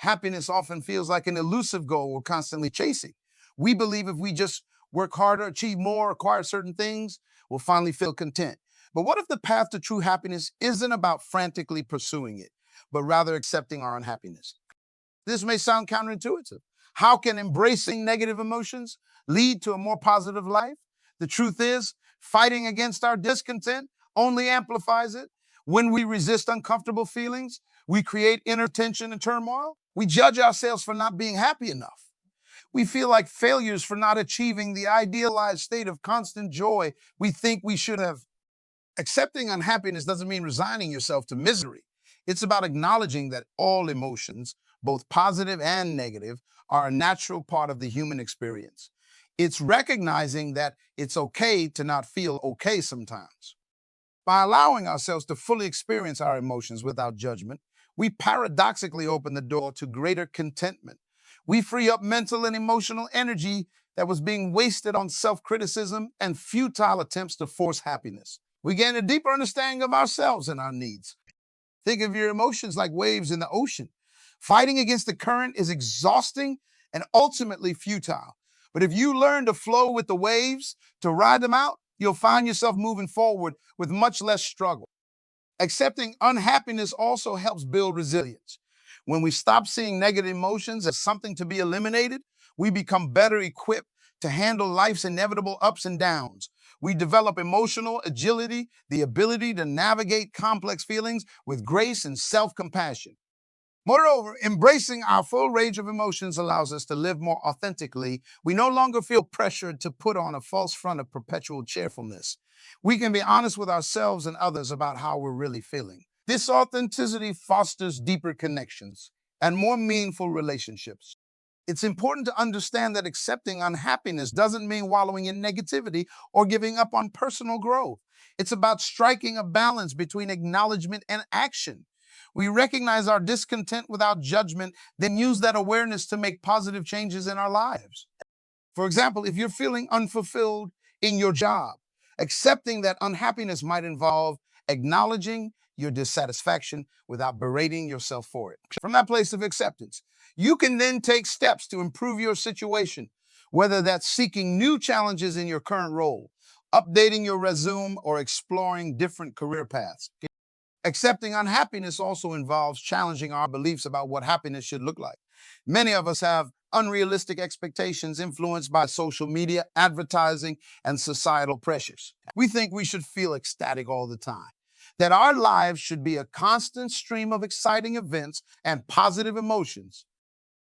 Happiness often feels like an elusive goal we're constantly chasing. We believe if we just work harder, achieve more, acquire certain things, we'll finally feel content. But what if the path to true happiness isn't about frantically pursuing it, but rather accepting our unhappiness? This may sound counterintuitive. How can embracing negative emotions lead to a more positive life? The truth is, fighting against our discontent only amplifies it. When we resist uncomfortable feelings, we create inner tension and turmoil. We judge ourselves for not being happy enough. We feel like failures for not achieving the idealized state of constant joy we think we should have. Accepting unhappiness doesn't mean resigning yourself to misery. It's about acknowledging that all emotions, both positive and negative, are a natural part of the human experience. It's recognizing that it's okay to not feel okay sometimes. By allowing ourselves to fully experience our emotions without judgment, we paradoxically open the door to greater contentment. We free up mental and emotional energy that was being wasted on self-criticism and futile attempts to force happiness. We gain a deeper understanding of ourselves and our needs. Think of your emotions like waves in the ocean. Fighting against the current is exhausting and ultimately futile. But if you learn to flow with the waves, to ride them out, you'll find yourself moving forward with much less struggle. Accepting unhappiness also helps build resilience. When we stop seeing negative emotions as something to be eliminated, we become better equipped to handle life's inevitable ups and downs. We develop emotional agility, the ability to navigate complex feelings with grace and self-compassion. Moreover, embracing our full range of emotions allows us to live more authentically. We no longer feel pressured to put on a false front of perpetual cheerfulness. We can be honest with ourselves and others about how we're really feeling. This authenticity fosters deeper connections and more meaningful relationships. It's important to understand that accepting unhappiness doesn't mean wallowing in negativity or giving up on personal growth. It's about striking a balance between acknowledgement and action. We recognize our discontent without judgment, then use that awareness to make positive changes in our lives. For example, if you're feeling unfulfilled in your job, accepting that unhappiness might involve acknowledging your dissatisfaction without berating yourself for it. From that place of acceptance, you can then take steps to improve your situation, whether that's seeking new challenges in your current role, updating your resume, or exploring different career paths. Accepting unhappiness also involves challenging our beliefs about what happiness should look like. Many of us have unrealistic expectations influenced by social media, advertising, and societal pressures. We think we should feel ecstatic all the time, that our lives should be a constant stream of exciting events and positive emotions.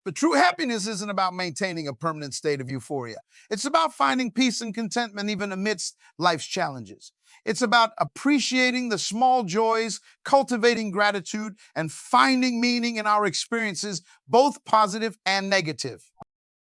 But true happiness isn't about maintaining a permanent state of euphoria. It's about finding peace and contentment even amidst life's challenges. It's about appreciating the small joys, cultivating gratitude, and finding meaning in our experiences, both positive and negative.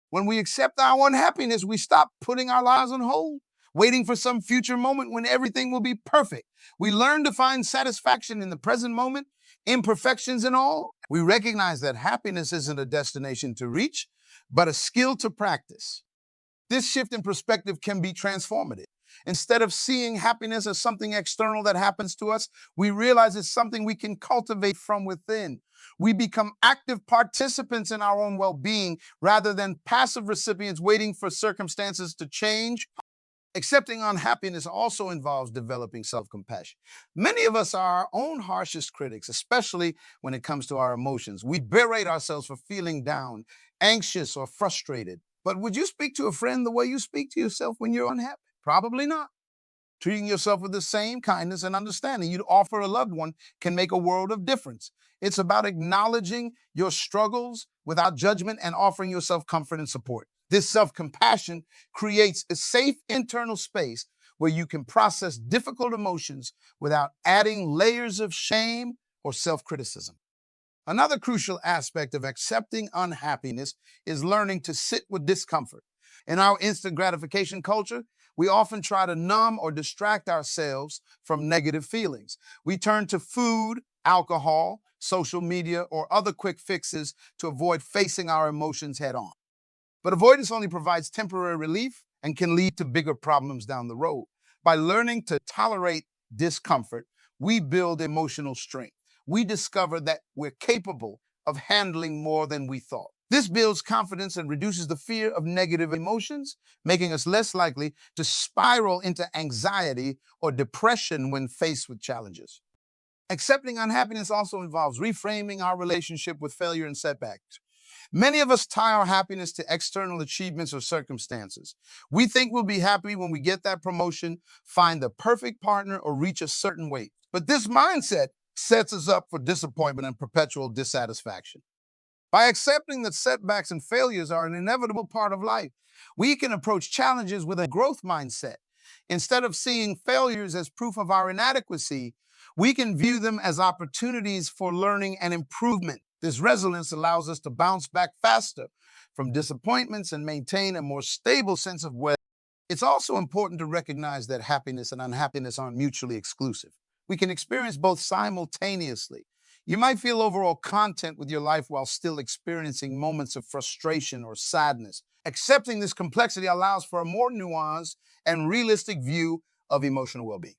When we accept our unhappiness, we stop putting our lives on hold, waiting for some future moment when everything will be perfect. We learn to find satisfaction in the present moment, imperfections and all. We recognize that happiness isn't a destination to reach, but a skill to practice. This shift in perspective can be transformative. Instead of seeing happiness as something external that happens to us, we realize it's something we can cultivate from within. We become active participants in our own well-being rather than passive recipients waiting for circumstances to change. Accepting unhappiness also involves developing self-compassion. Many of us are our own harshest critics, especially when it comes to our emotions. We berate ourselves for feeling down, anxious, or frustrated. But would you speak to a friend the way you speak to yourself when you're unhappy? Probably not. Treating yourself with the same kindness and understanding you'd offer a loved one can make a world of difference. It's about acknowledging your struggles without judgment and offering yourself comfort and support. This self-compassion creates a safe internal space where you can process difficult emotions without adding layers of shame or self-criticism. Another crucial aspect of accepting unhappiness is learning to sit with discomfort. In our instant gratification culture, we often try to numb or distract ourselves from negative feelings. We turn to food, alcohol, social media, or other quick fixes to avoid facing our emotions head on. But avoidance only provides temporary relief and can lead to bigger problems down the road. By learning to tolerate discomfort, we build emotional strength. We discover that we're capable of handling more than we thought. This builds confidence and reduces the fear of negative emotions, making us less likely to spiral into anxiety or depression when faced with challenges. Accepting unhappiness also involves reframing our relationship with failure and setbacks. Many of us tie our happiness to external achievements or circumstances. We think we'll be happy when we get that promotion, find the perfect partner, or reach a certain weight. But this mindset sets us up for disappointment and perpetual dissatisfaction. By accepting that setbacks and failures are an inevitable part of life, we can approach challenges with a growth mindset. Instead of seeing failures as proof of our inadequacy, we can view them as opportunities for learning and improvement. This resilience allows us to bounce back faster from disappointments and maintain a more stable sense of well. It's also important to recognize that happiness and unhappiness aren't mutually exclusive. We can experience both simultaneously. You might feel overall content with your life while still experiencing moments of frustration or sadness. Accepting this complexity allows for a more nuanced and realistic view of emotional well-being.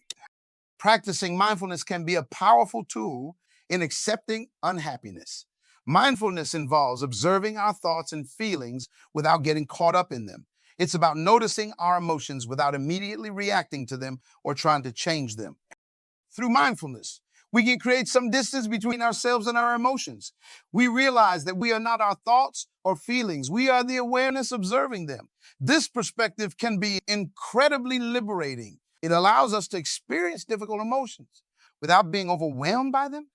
Practicing mindfulness can be a powerful tool in accepting unhappiness. Mindfulness involves observing our thoughts and feelings without getting caught up in them. It's about noticing our emotions without immediately reacting to them or trying to change them. Through mindfulness, we can create some distance between ourselves and our emotions. We realize that we are not our thoughts or feelings. We are the awareness observing them. This perspective can be incredibly liberating. It allows us to experience difficult emotions without being overwhelmed by them.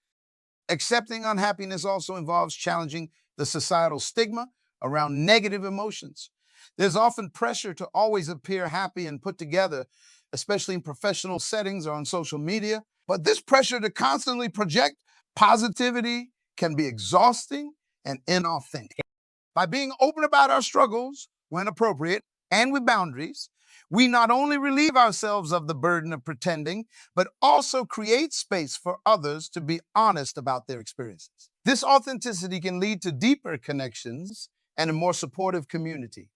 Accepting unhappiness also involves challenging the societal stigma around negative emotions. There's often pressure to always appear happy and put together, especially in professional settings or on social media. But this pressure to constantly project positivity can be exhausting and inauthentic. By being open about our struggles when appropriate and with boundaries, we not only relieve ourselves of the burden of pretending, but also create space for others to be honest about their experiences. This authenticity can lead to deeper connections and a more supportive community.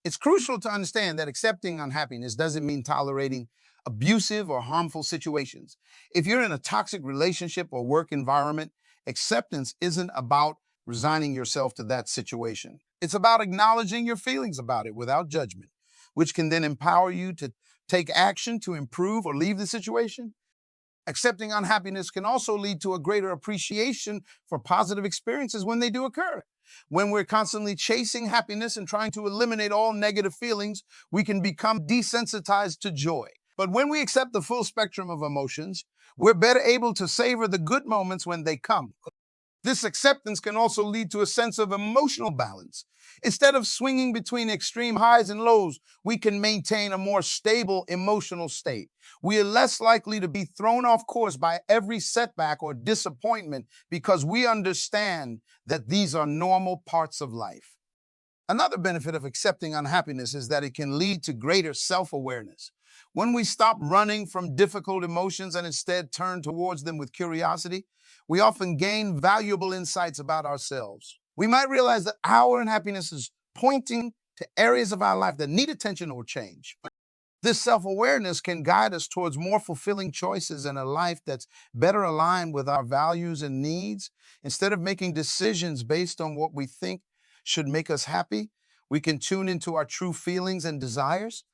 It's crucial to understand that accepting unhappiness doesn't mean tolerating abusive or harmful situations. If you're in a toxic relationship or work environment, acceptance isn't about resigning yourself to that situation. It's about acknowledging your feelings about it without judgment, which can then empower you to take action to improve or leave the situation. Accepting unhappiness can also lead to a greater appreciation for positive experiences when they do occur. When we're constantly chasing happiness and trying to eliminate all negative feelings, we can become desensitized to joy. But when we accept the full spectrum of emotions, we're better able to savor the good moments when they come. This acceptance can also lead to a sense of emotional balance. Instead of swinging between extreme highs and lows, we can maintain a more stable emotional state. We are less likely to be thrown off course by every setback or disappointment because we understand that these are normal parts of life. Another benefit of accepting unhappiness is that it can lead to greater self-awareness. When we stop running from difficult emotions and instead turn towards them with curiosity, we often gain valuable insights about ourselves. We might realize that our unhappiness is pointing to areas of our life that need attention or change. This self-awareness can guide us towards more fulfilling choices and a life that's better aligned with our values and needs. Instead of making decisions based on what we think should make us happy, we can tune into our true feelings and desires.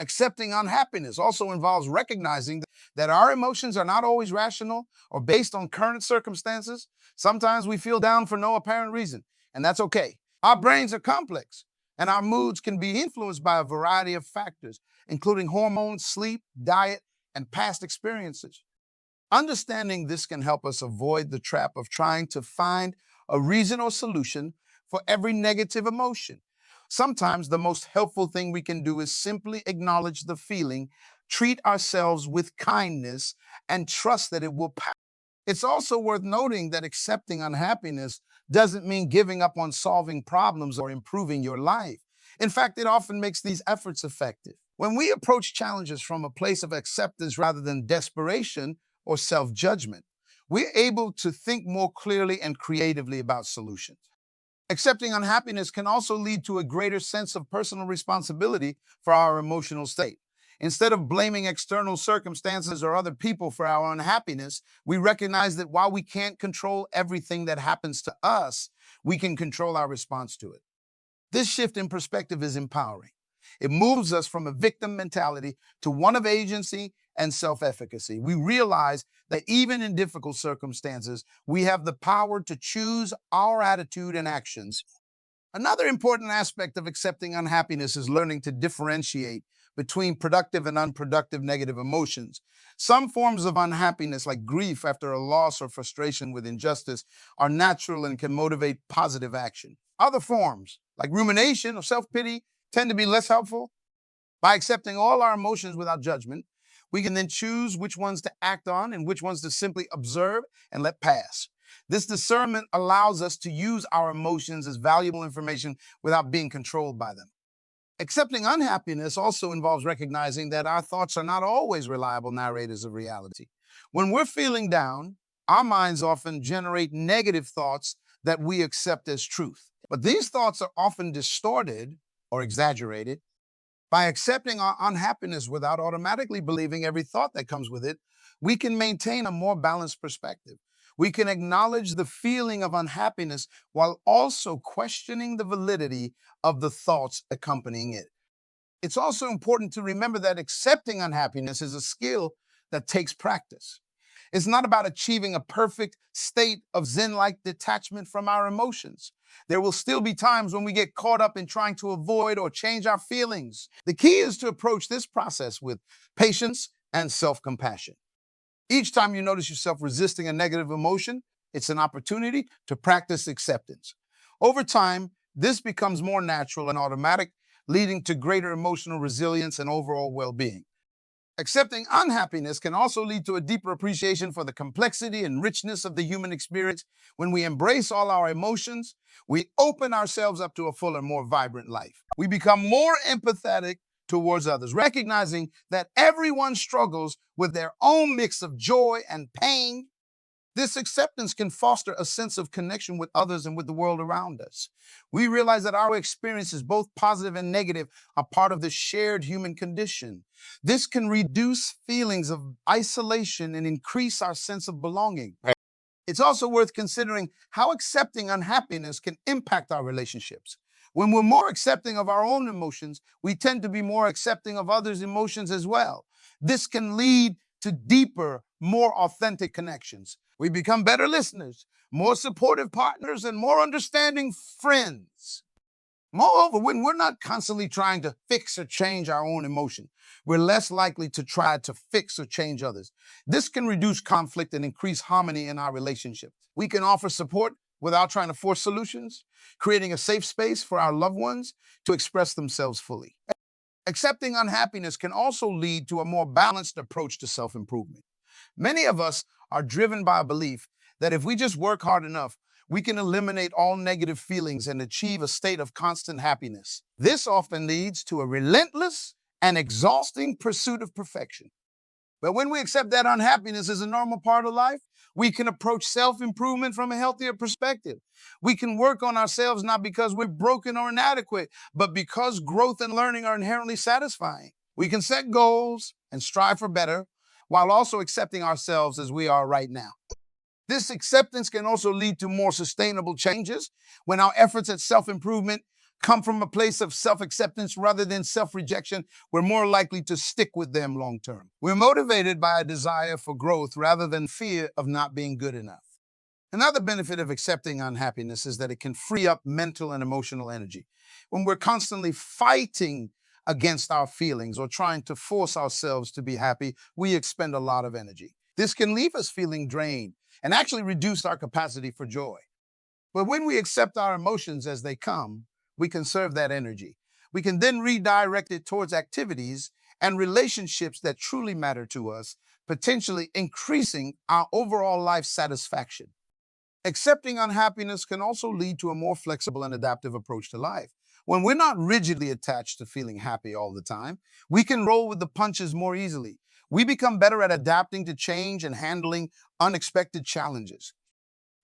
Accepting unhappiness also involves recognizing that our emotions are not always rational or based on current circumstances. Sometimes we feel down for no apparent reason, and that's okay. Our brains are complex, and our moods can be influenced by a variety of factors, including hormones, sleep, diet, and past experiences. Understanding this can help us avoid the trap of trying to find a reason or solution for every negative emotion. Sometimes the most helpful thing we can do is simply acknowledge the feeling, treat ourselves with kindness, and trust that it will pass. It's also worth noting that accepting unhappiness doesn't mean giving up on solving problems or improving your life. In fact, it often makes these efforts effective. When we approach challenges from a place of acceptance rather than desperation or self-judgment, we're able to think more clearly and creatively about solutions. Accepting unhappiness can also lead to a greater sense of personal responsibility for our emotional state. Instead of blaming external circumstances or other people for our unhappiness, we recognize that while we can't control everything that happens to us, we can control our response to it. This shift in perspective is empowering. It moves us from a victim mentality to one of agency and self efficacy. We realize that even in difficult circumstances, we have the power to choose our attitude and actions. Another important aspect of accepting unhappiness is learning to differentiate between productive and unproductive negative emotions. Some forms of unhappiness, like grief after a loss or frustration with injustice, are natural and can motivate positive action. Other forms, like rumination or self pity, tend to be less helpful. By accepting all our emotions without judgment, we can then choose which ones to act on and which ones to simply observe and let pass. This discernment allows us to use our emotions as valuable information without being controlled by them. Accepting unhappiness also involves recognizing that our thoughts are not always reliable narrators of reality. When we're feeling down, our minds often generate negative thoughts that we accept as truth. But these thoughts are often distorted or exaggerated. By accepting our unhappiness without automatically believing every thought that comes with it, we can maintain a more balanced perspective. We can acknowledge the feeling of unhappiness while also questioning the validity of the thoughts accompanying it. It's also important to remember that accepting unhappiness is a skill that takes practice. It's not about achieving a perfect state of Zen-like detachment from our emotions. There will still be times when we get caught up in trying to avoid or change our feelings. The key is to approach this process with patience and self-compassion. Each time you notice yourself resisting a negative emotion, it's an opportunity to practice acceptance. Over time, this becomes more natural and automatic, leading to greater emotional resilience and overall well-being. Accepting unhappiness can also lead to a deeper appreciation for the complexity and richness of the human experience. When we embrace all our emotions, we open ourselves up to a fuller, more vibrant life. We become more empathetic towards others, recognizing that everyone struggles with their own mix of joy and pain. This acceptance can foster a sense of connection with others and with the world around us. We realize that our experiences, both positive and negative, are part of the shared human condition. This can reduce feelings of isolation and increase our sense of belonging. It's also worth considering how accepting unhappiness can impact our relationships. When we're more accepting of our own emotions, we tend to be more accepting of others' emotions as well. This can lead to deeper, more authentic connections. We become better listeners, more supportive partners, and more understanding friends. Moreover, when we're not constantly trying to fix or change our own emotion, we're less likely to try to fix or change others. This can reduce conflict and increase harmony in our relationship. We can offer support without trying to force solutions, creating a safe space for our loved ones to express themselves fully. Accepting unhappiness can also lead to a more balanced approach to self-improvement. Many of us are driven by a belief that if we just work hard enough, we can eliminate all negative feelings and achieve a state of constant happiness. This often leads to a relentless and exhausting pursuit of perfection. But when we accept that unhappiness is a normal part of life, we can approach self-improvement from a healthier perspective. We can work on ourselves not because we're broken or inadequate, but because growth and learning are inherently satisfying. We can set goals and strive for better while also accepting ourselves as we are right now. This acceptance can also lead to more sustainable changes. When our efforts at self-improvement come from a place of self-acceptance rather than self-rejection, we're more likely to stick with them long-term. We're motivated by a desire for growth rather than fear of not being good enough. Another benefit of accepting unhappiness is that it can free up mental and emotional energy. When we're constantly fighting against our feelings or trying to force ourselves to be happy, we expend a lot of energy. This can leave us feeling drained and actually reduce our capacity for joy. But when we accept our emotions as they come, we conserve that energy. We can then redirect it towards activities and relationships that truly matter to us, potentially increasing our overall life satisfaction. Accepting unhappiness can also lead to a more flexible and adaptive approach to life. When we're not rigidly attached to feeling happy all the time, we can roll with the punches more easily. We become better at adapting to change and handling unexpected challenges.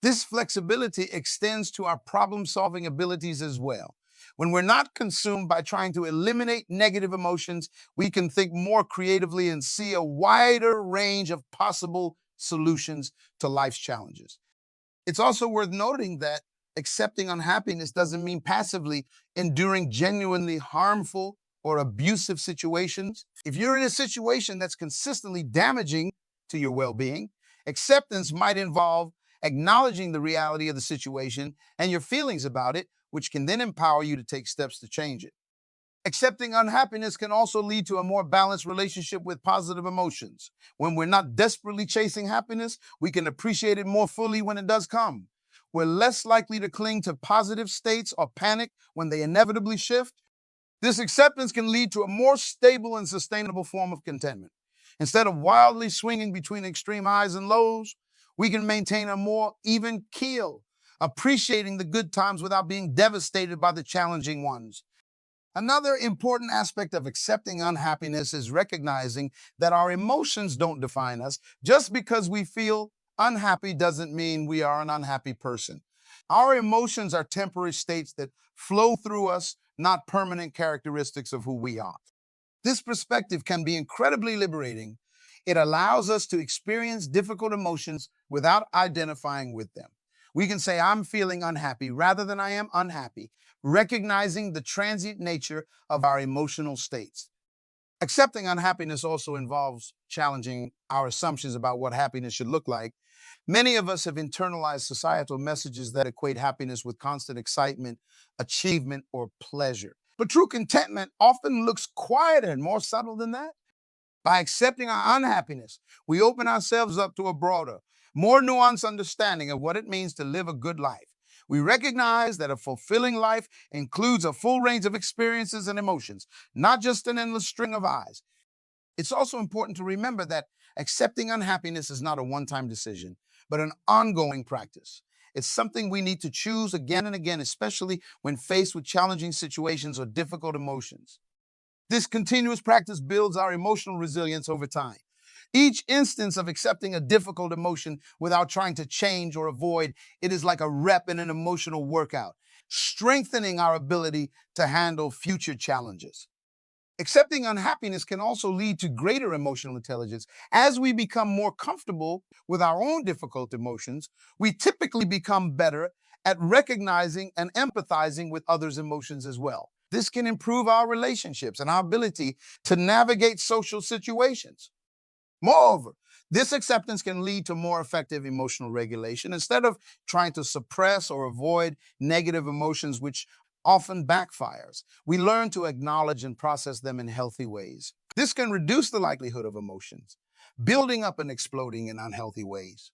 This flexibility extends to our problem-solving abilities as well. When we're not consumed by trying to eliminate negative emotions, we can think more creatively and see a wider range of possible solutions to life's challenges. It's also worth noting that accepting unhappiness doesn't mean passively enduring genuinely harmful or abusive situations. If you're in a situation that's consistently damaging to your well being, acceptance might involve acknowledging the reality of the situation and your feelings about it, which can then empower you to take steps to change it. Accepting unhappiness can also lead to a more balanced relationship with positive emotions. When we're not desperately chasing happiness, we can appreciate it more fully when it does come. We're less likely to cling to positive states or panic when they inevitably shift. This acceptance can lead to a more stable and sustainable form of contentment. Instead of wildly swinging between extreme highs and lows, we can maintain a more even keel, appreciating the good times without being devastated by the challenging ones. Another important aspect of accepting unhappiness is recognizing that our emotions don't define us. Just because we feel unhappy doesn't mean we are an unhappy person. Our emotions are temporary states that flow through us, not permanent characteristics of who we are. This perspective can be incredibly liberating. It allows us to experience difficult emotions without identifying with them. We can say, I'm feeling unhappy rather than I am unhappy, recognizing the transient nature of our emotional states. Accepting unhappiness also involves challenging our assumptions about what happiness should look like. Many of us have internalized societal messages that equate happiness with constant excitement, achievement, or pleasure. But true contentment often looks quieter and more subtle than that. By accepting our unhappiness, we open ourselves up to a broader, more nuanced understanding of what it means to live a good life. We recognize that a fulfilling life includes a full range of experiences and emotions, not just an endless string of highs. It's also important to remember that accepting unhappiness is not a one-time decision, but an ongoing practice. It's something we need to choose again and again, especially when faced with challenging situations or difficult emotions. This continuous practice builds our emotional resilience over time. Each instance of accepting a difficult emotion without trying to change or avoid it is like a rep in an emotional workout, strengthening our ability to handle future challenges. Accepting unhappiness can also lead to greater emotional intelligence. As we become more comfortable with our own difficult emotions, we typically become better at recognizing and empathizing with others' emotions as well. This can improve our relationships and our ability to navigate social situations. Moreover, this acceptance can lead to more effective emotional regulation. Instead of trying to suppress or avoid negative emotions, which often backfires, we learn to acknowledge and process them in healthy ways. This can reduce the likelihood of emotions building up and exploding in unhealthy ways.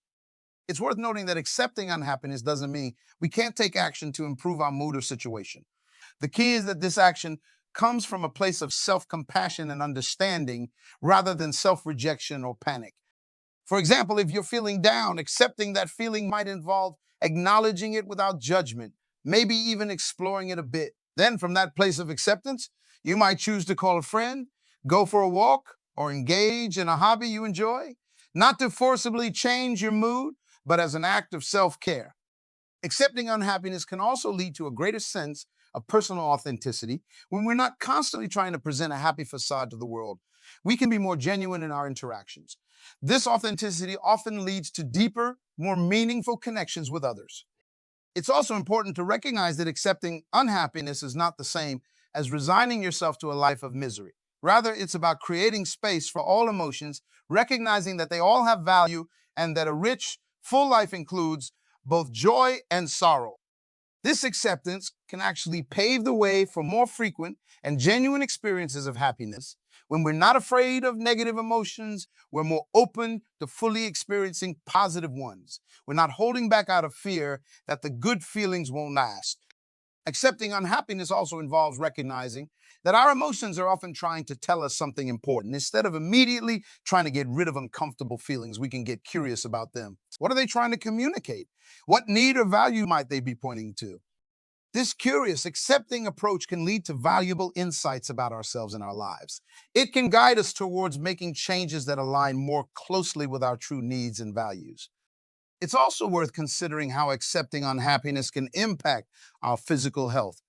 It's worth noting that accepting unhappiness doesn't mean we can't take action to improve our mood or situation. The key is that this action comes from a place of self-compassion and understanding rather than self-rejection or panic. For example, if you're feeling down, accepting that feeling might involve acknowledging it without judgment, maybe even exploring it a bit. Then from that place of acceptance, you might choose to call a friend, go for a walk, or engage in a hobby you enjoy, not to forcibly change your mood, but as an act of self-care. Accepting unhappiness can also lead to a greater sense of personal authenticity when we're not constantly trying to present a happy facade to the world. We can be more genuine in our interactions. This authenticity often leads to deeper, more meaningful connections with others. It's also important to recognize that accepting unhappiness is not the same as resigning yourself to a life of misery. Rather, it's about creating space for all emotions, recognizing that they all have value and that a rich, full life includes both joy and sorrow. This acceptance can actually pave the way for more frequent and genuine experiences of happiness. When we're not afraid of negative emotions, we're more open to fully experiencing positive ones. We're not holding back out of fear that the good feelings won't last. Accepting unhappiness also involves recognizing that our emotions are often trying to tell us something important. Instead of immediately trying to get rid of uncomfortable feelings, we can get curious about them. What are they trying to communicate? What need or value might they be pointing to? This curious, accepting approach can lead to valuable insights about ourselves and our lives. It can guide us towards making changes that align more closely with our true needs and values. It's also worth considering how accepting unhappiness can impact our physical health.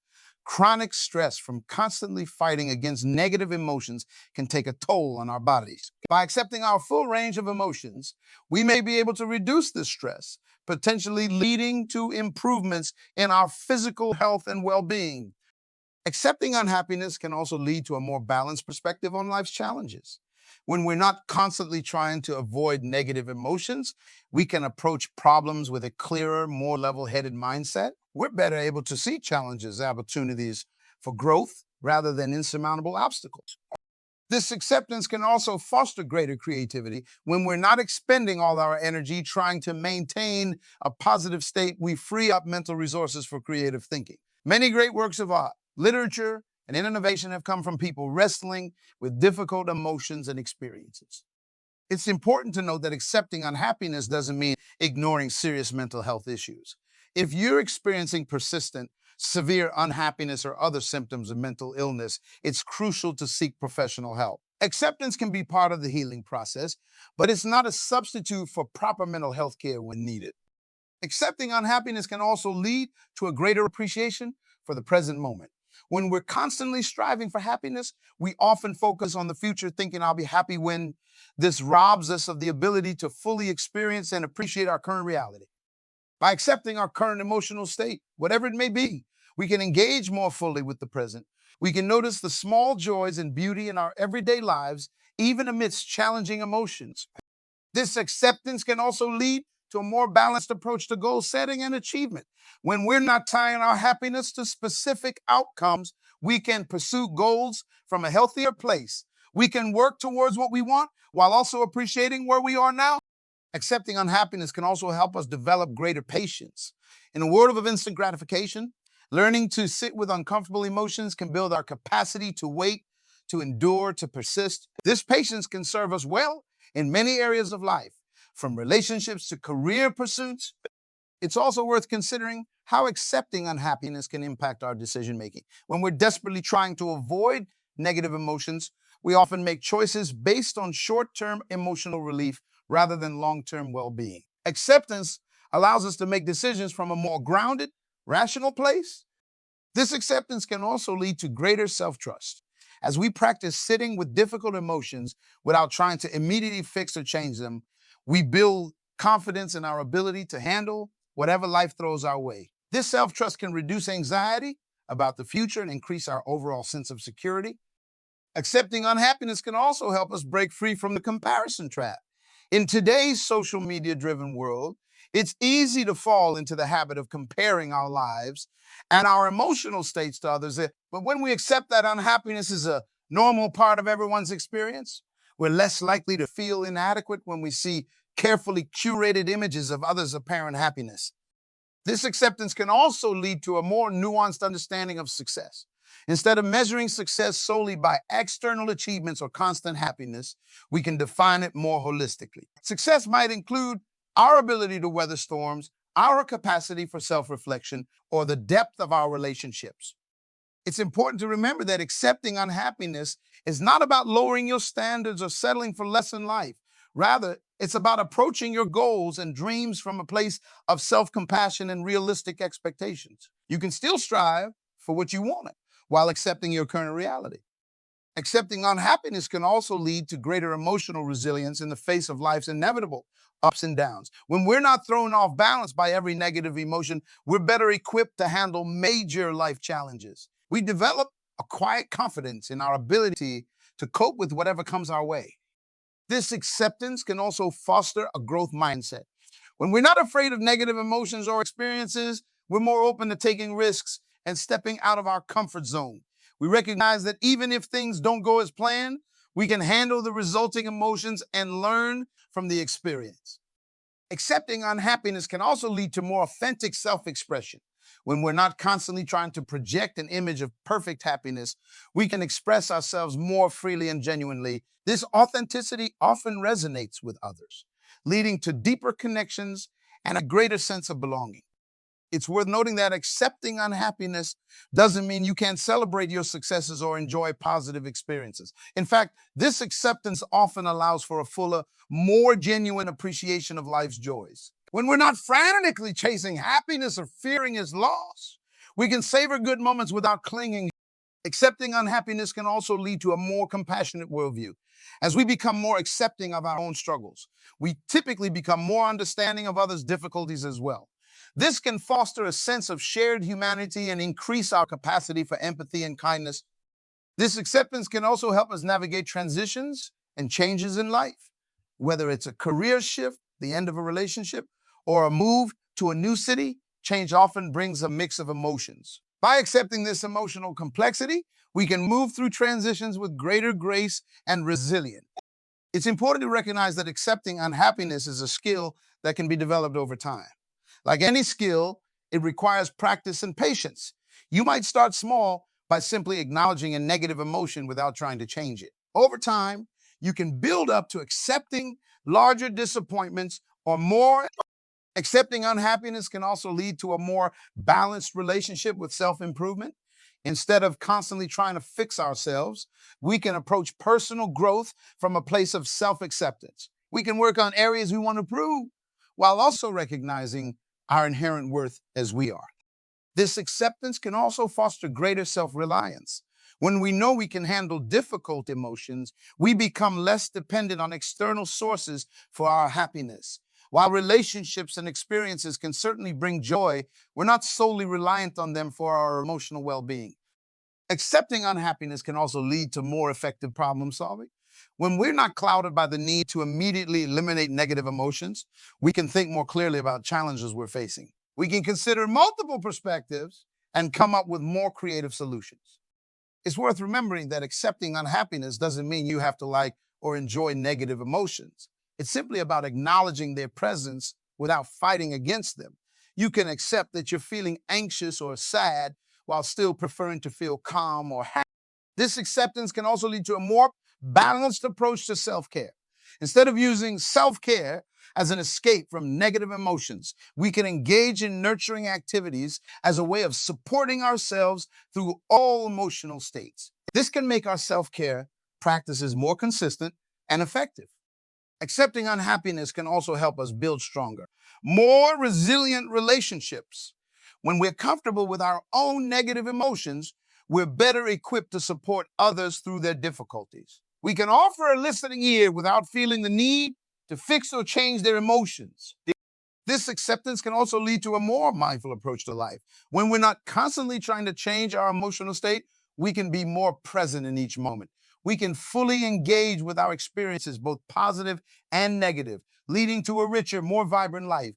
Chronic stress from constantly fighting against negative emotions can take a toll on our bodies. By accepting our full range of emotions, we may be able to reduce this stress, potentially leading to improvements in our physical health and well-being. Accepting unhappiness can also lead to a more balanced perspective on life's challenges. When we're not constantly trying to avoid negative emotions, we can approach problems with a clearer, more level headed mindset. We're better able to see challenges, opportunities for growth rather than insurmountable obstacles. This acceptance can also foster greater creativity. When we're not expending all our energy trying to maintain a positive state, we free up mental resources for creative thinking. Many great works of art, literature, and innovation have come from people wrestling with difficult emotions and experiences. It's important to note that accepting unhappiness doesn't mean ignoring serious mental health issues. If you're experiencing persistent, severe unhappiness or other symptoms of mental illness, it's crucial to seek professional help. Acceptance can be part of the healing process, but it's not a substitute for proper mental health care when needed. Accepting unhappiness can also lead to a greater appreciation for the present moment. When we're constantly striving for happiness, we often focus on the future, thinking I'll be happy when. This robs us of the ability to fully experience and appreciate our current reality. By accepting our current emotional state, whatever it may be, we can engage more fully with the present. We can notice the small joys and beauty in our everyday lives, even amidst challenging emotions. This acceptance can also lead to a more balanced approach to goal setting and achievement. When we're not tying our happiness to specific outcomes, we can pursue goals from a healthier place. We can work towards what we want while also appreciating where we are now. Accepting unhappiness can also help us develop greater patience. In a world of instant gratification, learning to sit with uncomfortable emotions can build our capacity to wait, to endure, to persist. This patience can serve us well in many areas of life, from relationships to career pursuits. It's also worth considering how accepting unhappiness can impact our decision making. When we're desperately trying to avoid negative emotions, we often make choices based on short-term emotional relief rather than long-term well-being. Acceptance allows us to make decisions from a more grounded, rational place. This acceptance can also lead to greater self-trust. As we practice sitting with difficult emotions without trying to immediately fix or change them, we build confidence in our ability to handle whatever life throws our way. This self-trust can reduce anxiety about the future and increase our overall sense of security. Accepting unhappiness can also help us break free from the comparison trap. In today's social media-driven world, it's easy to fall into the habit of comparing our lives and our emotional states to others. But when we accept that unhappiness is a normal part of everyone's experience, we're less likely to feel inadequate when we see carefully curated images of others' apparent happiness. This acceptance can also lead to a more nuanced understanding of success. Instead of measuring success solely by external achievements or constant happiness, we can define it more holistically. Success might include our ability to weather storms, our capacity for self-reflection, or the depth of our relationships. It's important to remember that accepting unhappiness is not about lowering your standards or settling for less in life. Rather, it's about approaching your goals and dreams from a place of self-compassion and realistic expectations. You can still strive for what you want while accepting your current reality. Accepting unhappiness can also lead to greater emotional resilience in the face of life's inevitable ups and downs. When we're not thrown off balance by every negative emotion, we're better equipped to handle major life challenges. We develop a quiet confidence in our ability to cope with whatever comes our way. This acceptance can also foster a growth mindset. When we're not afraid of negative emotions or experiences, we're more open to taking risks and stepping out of our comfort zone. We recognize that even if things don't go as planned, we can handle the resulting emotions and learn from the experience. Accepting unhappiness can also lead to more authentic self-expression. When we're not constantly trying to project an image of perfect happiness, we can express ourselves more freely and genuinely. This authenticity often resonates with others, leading to deeper connections and a greater sense of belonging. It's worth noting that accepting unhappiness doesn't mean you can't celebrate your successes or enjoy positive experiences. In fact, this acceptance often allows for a fuller, more genuine appreciation of life's joys. When we're not frantically chasing happiness or fearing its loss, We can savor good moments without clinging. Accepting unhappiness can also lead to a more compassionate worldview. As we become more accepting of our own struggles, we typically become more understanding of others' difficulties as well. This can foster a sense of shared humanity and increase our capacity for empathy and kindness. This acceptance can also help us navigate transitions and changes in life, whether it's a career shift, the end of a relationship, or a move to a new city. Change often brings a mix of emotions. By accepting this emotional complexity, we can move through transitions with greater grace and resilience. It's important to recognize that accepting unhappiness is a skill that can be developed over time. Like any skill, it requires practice and patience. You might start small by simply acknowledging a negative emotion without trying to change it. Over time, you can build up to accepting larger disappointments or more. Accepting unhappiness can also lead to a more balanced relationship with self-improvement. Instead of constantly trying to fix ourselves, we can approach personal growth from a place of self-acceptance. We can work on areas we want to improve while also recognizing our inherent worth as we are. This acceptance can also foster greater self-reliance. When we know we can handle difficult emotions, we become less dependent on external sources for our happiness. While relationships and experiences can certainly bring joy, we're not solely reliant on them for our emotional well-being. Accepting unhappiness can also lead to more effective problem solving. When we're not clouded by the need to immediately eliminate negative emotions, we can think more clearly about challenges we're facing. We can consider multiple perspectives and come up with more creative solutions. It's worth remembering that accepting unhappiness doesn't mean you have to like or enjoy negative emotions. It's simply about acknowledging their presence without fighting against them. You can accept that you're feeling anxious or sad while still preferring to feel calm or happy. This acceptance can also lead to a more balanced approach to self-care. Instead of using self-care as an escape from negative emotions, we can engage in nurturing activities as a way of supporting ourselves through all emotional states. This can make our self-care practices more consistent and effective. Accepting unhappiness can also help us build stronger, more resilient relationships. When we're comfortable with our own negative emotions, we're better equipped to support others through their difficulties. We can offer a listening ear without feeling the need to fix or change their emotions. This acceptance can also lead to a more mindful approach to life. When we're not constantly trying to change our emotional state, we can be more present in each moment. We can fully engage with our experiences, both positive and negative, leading to a richer, more vibrant life.